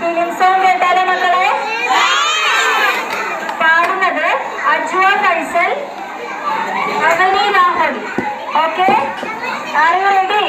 Film song കേട്ടാലോ മക്കളെ? പാടുന്നത് Ajwa Faisal, Avani Rahul. Okay, are you ready?